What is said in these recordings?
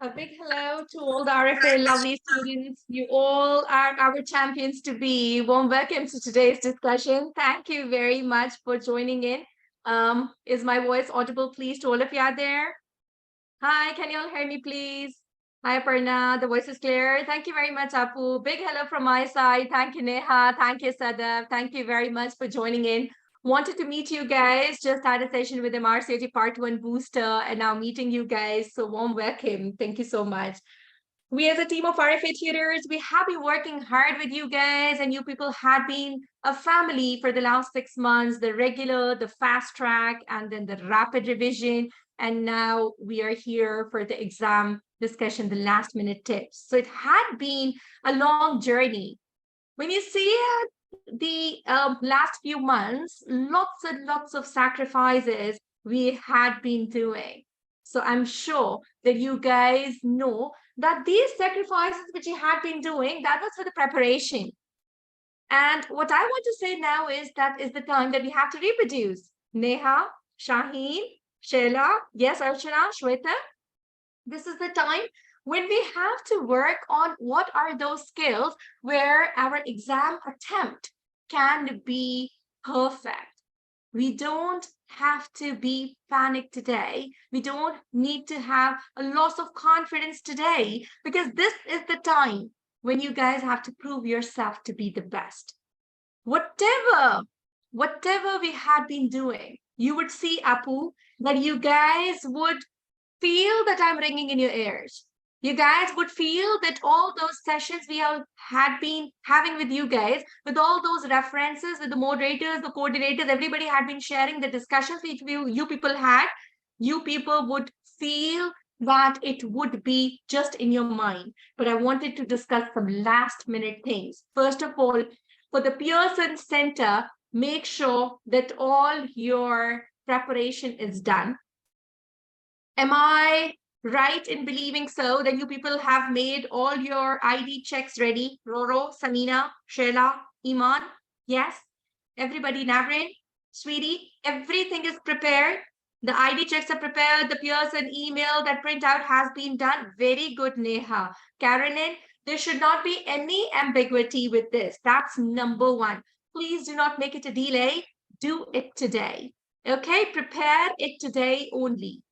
A big hello to all the RFA lovely students. You all are our champions to be. Warm welcome to today's discussion. Thank you very much for joining in. Is my voice audible, please, to all of you out there? Hi, can you all hear me, please? Hi, Aparna. The voice is clear. Thank you very much, Apu. Big hello from my side. Thank you, Neha. Thank you, Sadav. Thank you very much for joining in. Wanted to meet you guys. Just had a session with the Mrcog Part 1 booster and now meeting you guys. So warm welcome. Thank you so much. We as a team of RFA tutors, we have been working hard with you guys and you people had been a family for the last 6 months, the regular, the fast track, and then the rapid revision. And now we are here for the exam discussion, the last minute tips. So it had been a long journey. When you see the last few months, lots and lots of sacrifices we had been doing. So I'm sure that you guys know that these sacrifices which you had been doing, that was for the preparation. And what I want to say now is that is the time that we have to reproduce. Neha, Shaheen, Sheila, yes, Archana, Shweta. This is the time when we have to work on what are those skills where our exam attempt can be perfect. We don't have to be panicked today. We don't need to have a loss of confidence today because this is the time when you guys have to prove yourself to be the best. Whatever we had been doing, you would see, Apu, that you guys would feel that I'm ringing in your ears. You guys would feel that all those sessions we had been having with you guys, with all those references, with the moderators, the coordinators, everybody had been sharing the discussions which you people had. You people would feel that it would be just in your mind. But I wanted to discuss some last minute things. First of all, for the Pearson Center, make sure that all your preparation is done. Am I right in believing so that you people have made all your ID checks ready? Roro, Samina, Sheila, Iman? Yes? Everybody, Navrin, sweetie, everything is prepared. The ID checks are prepared. The Pearson email, that printout has been done. Very good, Neha. Carolyn, there should not be any ambiguity with this. That's number one. Please do not make it a delay. Do it today. Okay, prepare it today only.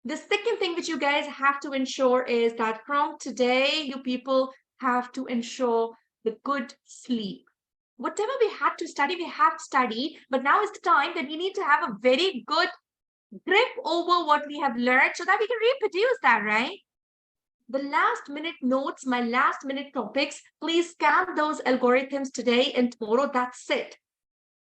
The second thing which you guys have to ensure is that from today, you people have to ensure the good sleep. Whatever we had to study, we have studied, but now is the time that we need to have a very good grip over what we have learned so that we can reproduce that, right? The last minute notes, my last minute topics, please scan those algorithms today and tomorrow. That's it.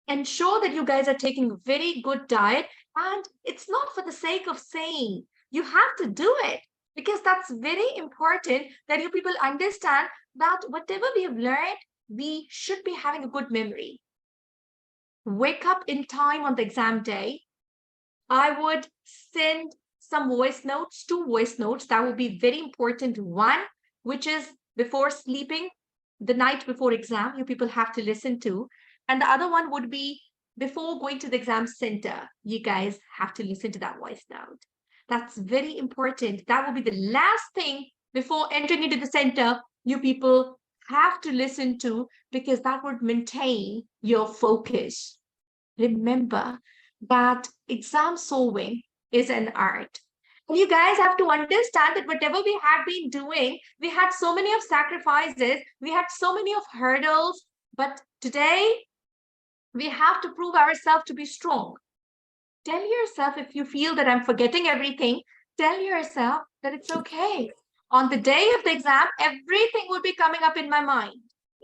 Ensure that you guys are taking a very good diet, and it's not for the sake of saying. You have to do it because that's very important that you people understand that whatever we have learned, we should be having a good memory. Wake up in time on the exam day. I would send some voice notes, 2 voice notes. That would be very important. One, which is before sleeping, the night before exam, you people have to listen to. And the other one would be before going to the exam center. You guys have to listen to that voice note. That's very important. That will be the last thing before entering into the center. You people have to listen to because that would maintain your focus. Remember that exam solving is an art. And you guys have to understand that whatever we have been doing, we had so many of sacrifices, we had so many of hurdles, but today we have to prove ourselves to be strong. Tell yourself, if you feel that I'm forgetting everything, tell yourself that it's okay. On the day of the exam, everything will be coming up in my mind.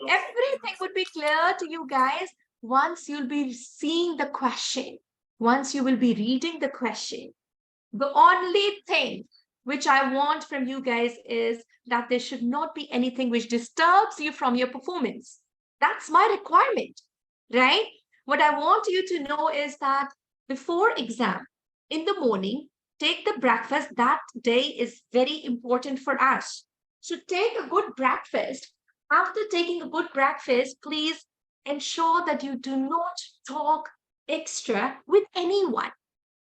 Everything would be clear to you guys once you'll be seeing the question, once you will be reading the question. The only thing which I want from you guys is that there should not be anything which disturbs you from your performance. That's my requirement, right? What I want you to know is that before exam, in the morning, take the breakfast. That day is very important for us. So take a good breakfast. After taking a good breakfast, please ensure that you do not talk extra with anyone.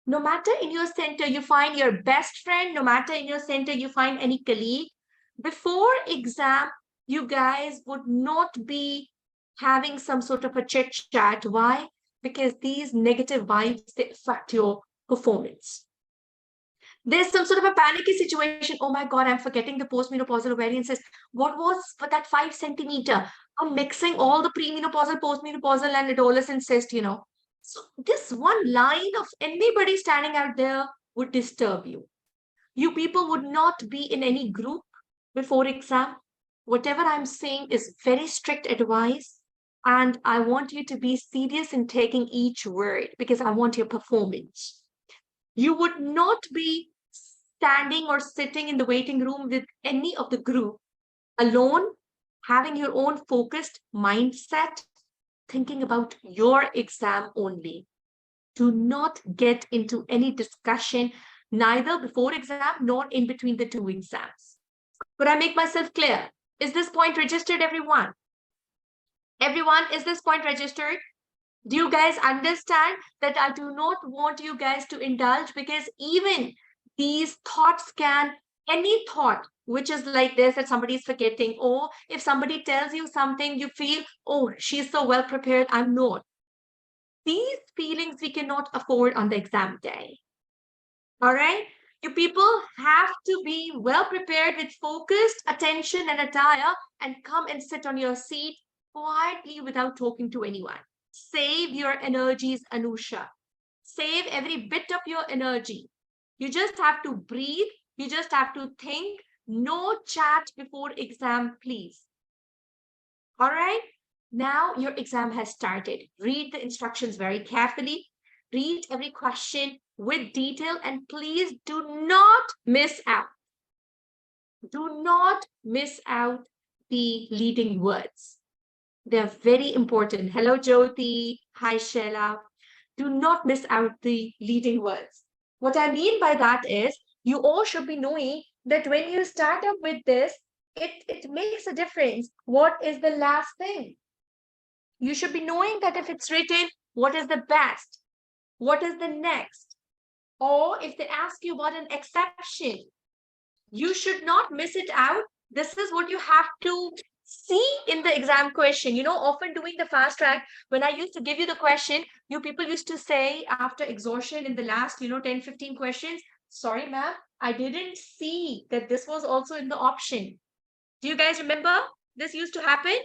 No matter in your center you find your best friend, no matter in your center you find any colleague, before exam, you guys would not be having some sort of a chit chat. Why? Because these negative vibes, they affect your performance. There's some sort of a panicky situation. Oh my God, I'm forgetting the postmenopausal ovarian cyst. What was for that 5 centimeter? I'm mixing all the premenopausal, postmenopausal, and adolescent cyst. So this one line of anybody standing out there would disturb you. You people would not be in any group before exam. Whatever I'm saying is very strict advice. And I want you to be serious in taking each word because I want your performance. You would not be standing or sitting in the waiting room with any of the group alone, having your own focused mindset, thinking about your exam only. Do not get into any discussion, neither before exam nor in between the two exams. Could I make myself clear? Is this point registered, everyone? Everyone, is this point registered? Do you guys understand that I do not want you guys to indulge because even these thoughts any thought which is like this that somebody is forgetting, or if somebody tells you something, you feel, oh, she's so well prepared, I'm not. These feelings we cannot afford on the exam day. All right? You people have to be well prepared with focused attention and attire and come and sit on your seat quietly without talking to anyone. Save your energies, Anusha. Save every bit of your energy. You just have to breathe. You just have to think. No chat before exam, please. All right? Now your exam has started. Read the instructions very carefully. Read every question with detail and please do not miss out. Do not miss out the leading words. They're very important. Hello, Jyoti. Hi, Sheila. Do not miss out the leading words. What I mean by that is you all should be knowing that when you start up with this, it makes a difference. What is the last thing? You should be knowing that if it's written, what is the best? What is the next? Or if they ask you about an exception, you should not miss it out. This is what you have to see in the exam question. Often doing the fast track, when I used to give you the question, you people used to say after exhaustion in the last, 10, 15 questions, sorry, ma'am, I didn't see that this was also in the option. Do you guys remember this used to happen?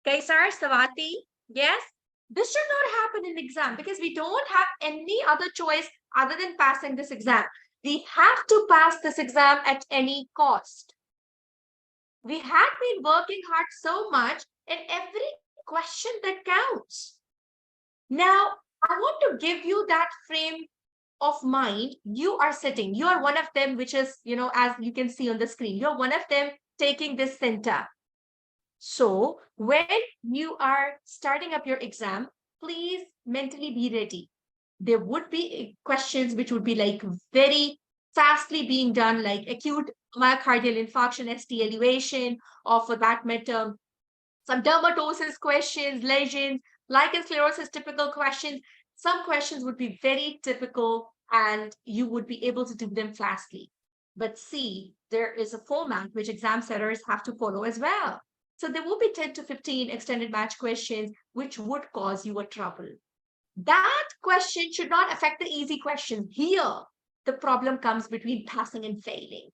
Kaisar, Savati, yes? This should not happen in the exam because we don't have any other choice other than passing this exam. We have to pass this exam at any cost. We had been working hard so much in every question that counts. Now, I want to give you that frame of mind. You are sitting, you are one of them, which is, as you can see on the screen, you're one of them taking this center. So when you are starting up your exam, please mentally be ready. There would be questions which would be like very fastly being done, like acute myocardial infarction, ST elevation, or for that matter, some dermatosis questions, lesions, lichen sclerosis, typical questions. Some questions would be very typical and you would be able to do them fastly. But see, there is a format which exam setters have to follow as well. So there will be 10 to 15 extended match questions, which would cause you a trouble. That question should not affect the easy question. Here, the problem comes between passing and failing.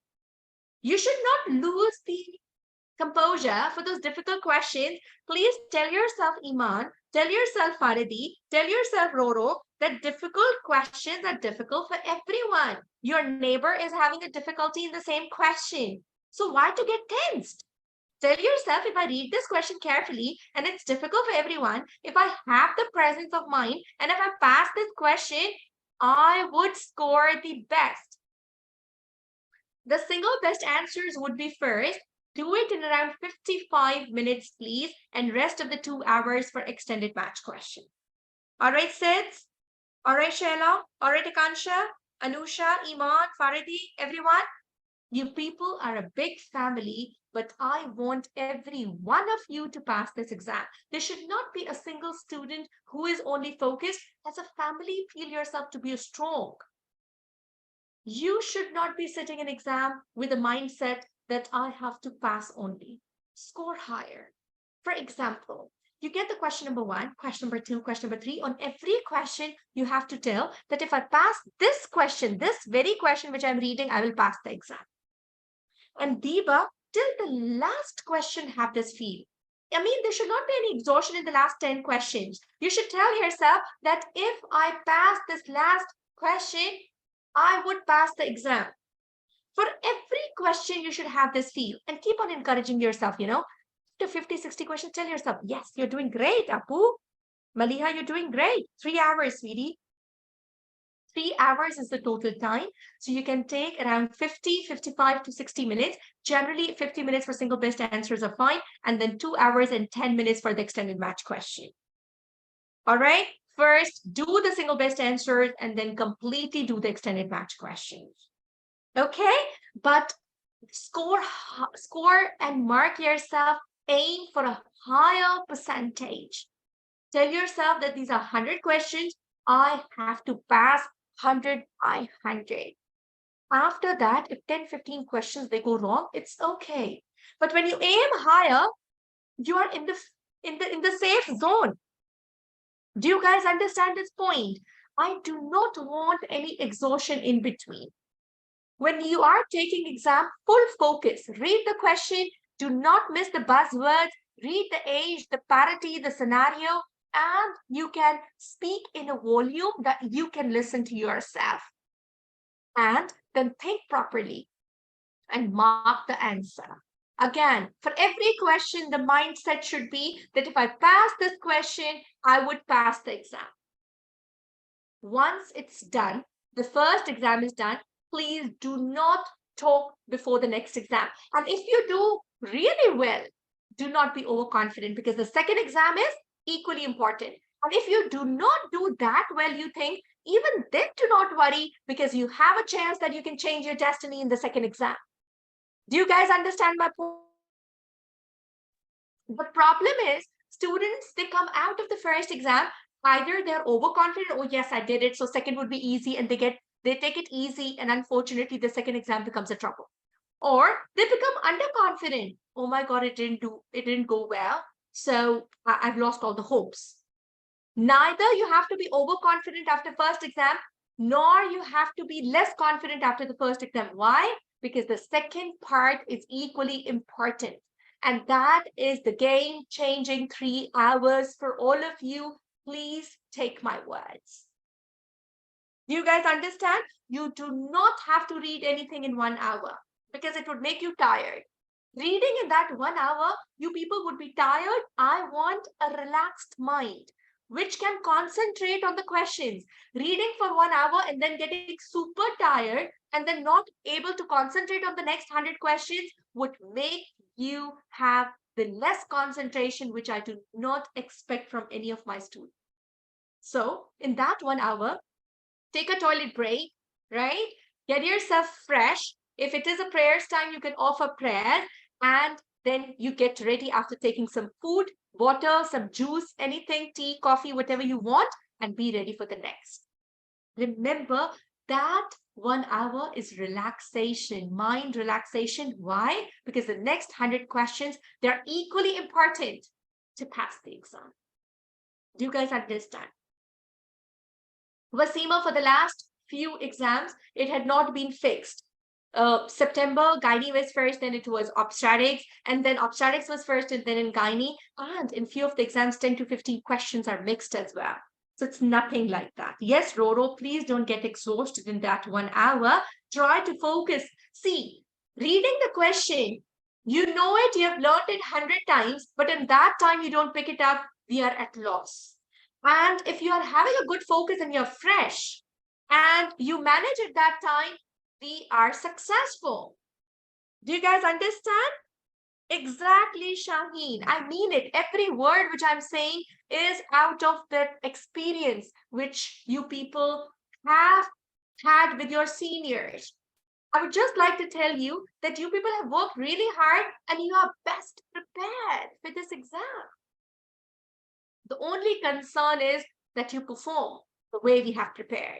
You should not lose the composure for those difficult questions. Please tell yourself, Iman, tell yourself, Faridi, tell yourself, Roro, that difficult questions are difficult for everyone. Your neighbor is having a difficulty in the same question. So why to get tensed? Tell yourself, if I read this question carefully and it's difficult for everyone, if I have the presence of mind and if I pass this question, I would score the best. The single best answers would be first, do it in around 55 minutes, please, and rest of the 2 hours for extended match question. All right, Sids? All right, Shaila? All right, Akansha? Anusha, Iman, Faridi, everyone? You people are a big family, but I want every one of you to pass this exam. There should not be a single student who is only focused. As a family, feel yourself to be strong. You should not be sitting in exam with a mindset that I have to pass only. Score higher. For example, you get the question number one, question number two, question number three. On every question, you have to tell that if I pass this question, this very question which I'm reading, I will pass the exam. And Diva, till the last question have this feel. I mean, there should not be any exhaustion in the last 10 questions. You should tell yourself that if I pass this last question, I would pass the exam. For every question, you should have this feel and keep on encouraging yourself, to 50, 60 questions, tell yourself, yes, you're doing great, Apu. Maliha, you're doing great. 3 hours, sweetie. 3 hours is the total time. So you can take around 50, 55 to 60 minutes. Generally, 50 minutes for single best answers are fine. And then 2 hours and 10 minutes for the extended match question. All right. First, do the single best answers and then completely do the extended match questions. Okay. But score and mark yourself. Aim for a higher percentage. Tell yourself that these are 100 questions. I have to pass 100 by 100. After that, if 10, 15 questions they go wrong, it's okay. But when you aim higher, you are in the safe zone. Do you guys understand this point? I do not want any exhaustion in between. When you are taking exam, full focus. Read the question. Do not miss the buzzwords. Read the age, the parity, the scenario, and you can speak in a volume that you can listen to yourself. And then think properly and mark the answer. Again, for every question, the mindset should be that if I pass this question, I would pass the exam. Once it's done, the first exam is done, please do not talk before the next exam. And if you do really well, do not be overconfident because the second exam is equally important. And if you do not do that well, you think, even then do not worry because you have a chance that you can change your destiny in the second exam. Do you guys understand my point? The problem is students, they come out of the first exam, either they're overconfident, oh yes, I did it, so second would be easy, and they take it easy, and unfortunately the second exam becomes a trouble. Or they become underconfident. Oh my God, it didn't go well. So I've lost all the hopes. Neither you have to be overconfident after first exam, nor you have to be less confident after the first exam. Why? Because the second part is equally important. And that is the game-changing 3 hours for all of you. Please take my words. Do you guys understand? You do not have to read anything in 1 hour because it would make you tired. Reading in that 1 hour, you people would be tired. I want a relaxed mind which can concentrate on the questions. Reading for 1 hour and then getting super tired and then not able to concentrate on the next 100 questions would make you have the less concentration, which I do not expect from any of my students. So in that 1 hour, take a toilet break, right? Get yourself fresh. If it is a prayers time, you can offer prayer and then you get ready after taking some food, water, some juice, anything, tea, coffee, whatever you want, and be ready for the next. Remember that 1 hour is relaxation, mind relaxation. Why? Because the next 100 questions, they're equally important to pass the exam. Do you guys understand? Wasima, for the last few exams, it had not been fixed. September, gynae was first, then it was obstetrics, and then obstetrics was first, and then in gynae. And in few of the exams, 10 to 15 questions are mixed as well. So it's nothing like that. Yes, Roro, please don't get exhausted in that 1 hour. Try to focus. See, reading the question, you know it, you have learned it 100 times, but in that time you don't pick it up, we are at loss. And if you are having a good focus and you're fresh and you manage at that time, we are successful. Do you guys understand? Exactly, Shaheen. I mean it. Every word which I'm saying is out of the experience which you people have had with your seniors. I would just like to tell you that you people have worked really hard and you are best prepared for this exam. The only concern is that you perform the way we have prepared.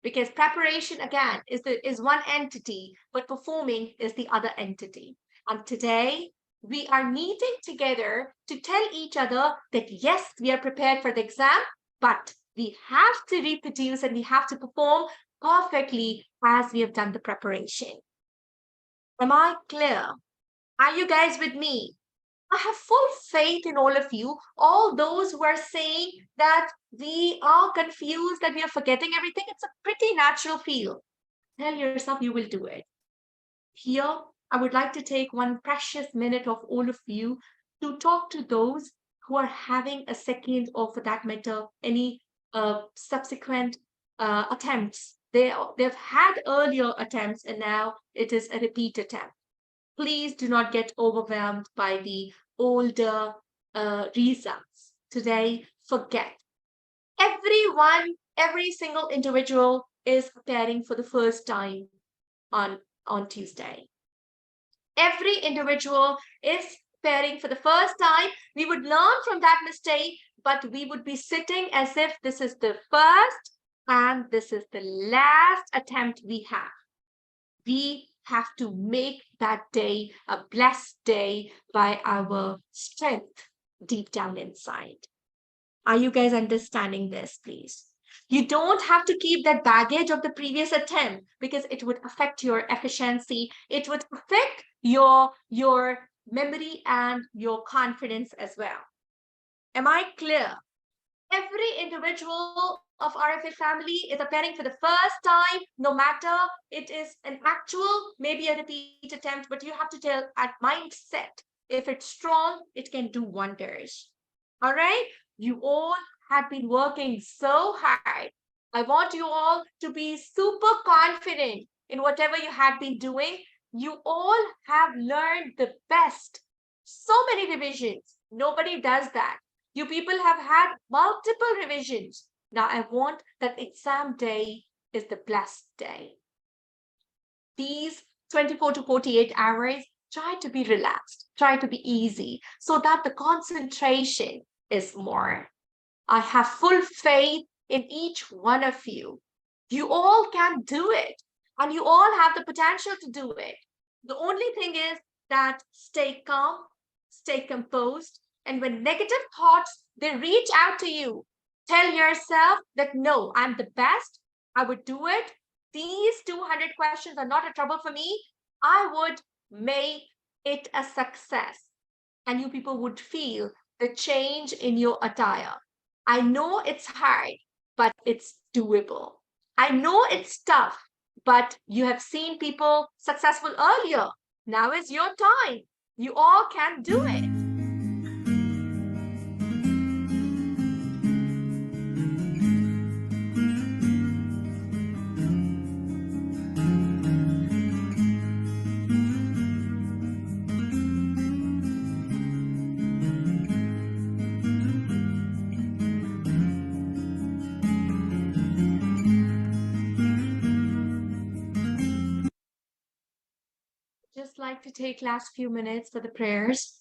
because preparation again is one entity, but performing is the other entity. And today we are meeting together to tell each other that yes, we are prepared for the exam, but we have to reproduce and we have to perform perfectly as we have done the preparation. Am I clear? Are you guys with me? I have full faith in all of you, all those who are saying that we are confused, that we are forgetting everything. It's a pretty natural feel. Tell yourself you will do it. Here, I would like to take one precious minute of all of you to talk to those who are having a second, or for that matter, any subsequent attempts. They've had earlier attempts and now it is a repeat attempt. Please do not get overwhelmed by the older results. Today, forget. Everyone, every single individual is preparing for the first time on Tuesday. Every individual is preparing for the first time. We would learn from that mistake, but we would be sitting as if this is the first and this is the last attempt we have. We have to make that day a blessed day by our strength deep down inside. Are you guys understanding this, please? You don't have to keep that baggage of the previous attempt because it would affect your efficiency. It would affect your memory and your confidence as well. Am I clear? Every individual of RFA family is preparing for the first time, no matter it is an actual, maybe a repeat attempt, but you have to tell at mindset. If it's strong, it can do wonders. All right? You all have been working so hard. I want you all to be super confident in whatever you have been doing. You all have learned the best. So many revisions. Nobody does that. You people have had multiple revisions. Now I want that exam day is the blessed day. These 24 to 48 hours, try to be relaxed, try to be easy so that the concentration is more. I have full faith in each one of you. You all can do it and you all have the potential to do it. The only thing is that stay calm, stay composed, and when negative thoughts, they reach out to you, tell yourself that no, I'm the best, I would do it. These 200 questions are not a trouble for me. I would make it a success. And you people would feel the change in your attire. I know it's hard, but it's doable. I know it's tough, but you have seen people successful earlier. Now is your time. You all can do it. Just like to take last few minutes for the prayers.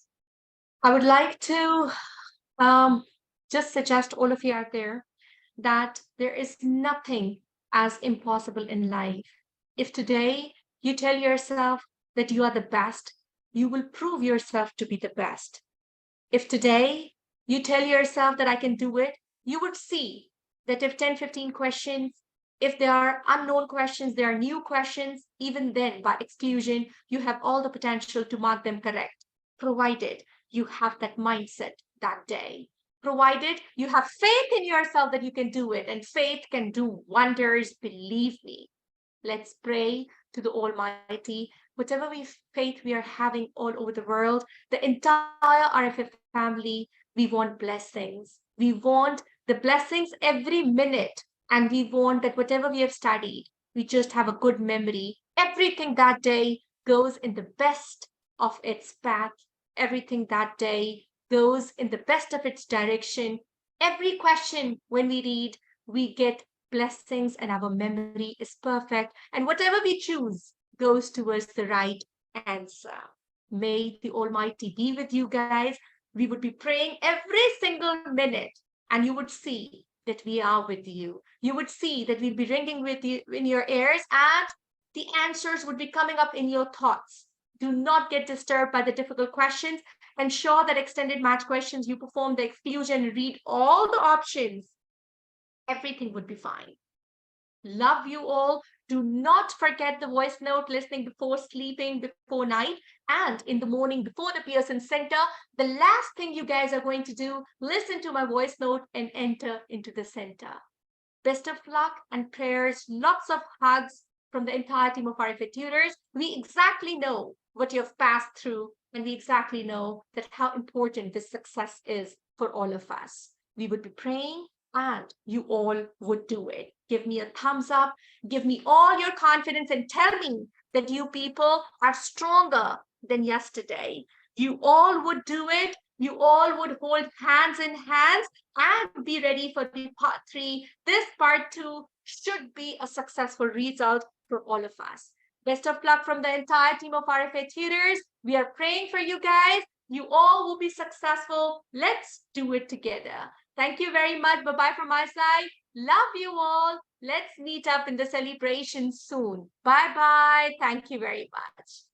I would like to just suggest all of you out there that there is nothing as impossible in life. If today you tell yourself that you are the best, you will prove yourself to be the best. If today you tell yourself that I can do it, you would see that if 10, 15 questions, if there are unknown questions, there are new questions, even then by exclusion, you have all the potential to mark them correct, provided you have that mindset that day. Provided you have faith in yourself that you can do it, and faith can do wonders, believe me. Let's pray to the Almighty. Whatever faith we are having all over the world, the entire RFF family, we want blessings. We want the blessings every minute. And we want that whatever we have studied, we just have a good memory. Everything that day goes in the best of its path. Everything that day goes in the best of its direction. Every question when we read, we get blessings and our memory is perfect. And whatever we choose goes towards the right answer. May the Almighty be with you guys. We would be praying every single minute and you would see that we are with you. You would see that we'll be ringing with you in your ears, and the answers would be coming up in your thoughts. Do not get disturbed by the difficult questions. Ensure that extended match questions, you perform the exclusion, read all the options. Everything would be fine. Love you all. Do not forget the voice note listening before sleeping, before night, and in the morning before the Pearson Center. The last thing you guys are going to do, listen to my voice note and enter into the center. Best of luck and prayers. Lots of hugs from the entire team of RFA tutors. We exactly know what you've passed through, and we exactly know that how important this success is for all of us. We would be praying, and you all would do it. Give me a thumbs up, give me all your confidence, and tell me that you people are stronger than yesterday. You all would do it. You all would hold hands in hands and be ready for the part 3. This part 2 should be a successful result for all of us. Best of luck from the entire team of RFA tutors. We are praying for you guys. You all will be successful. Let's do it together. Thank you very much. Bye-bye from my side. Love you all. Let's meet up in the celebration soon. Bye-bye. Thank you very much.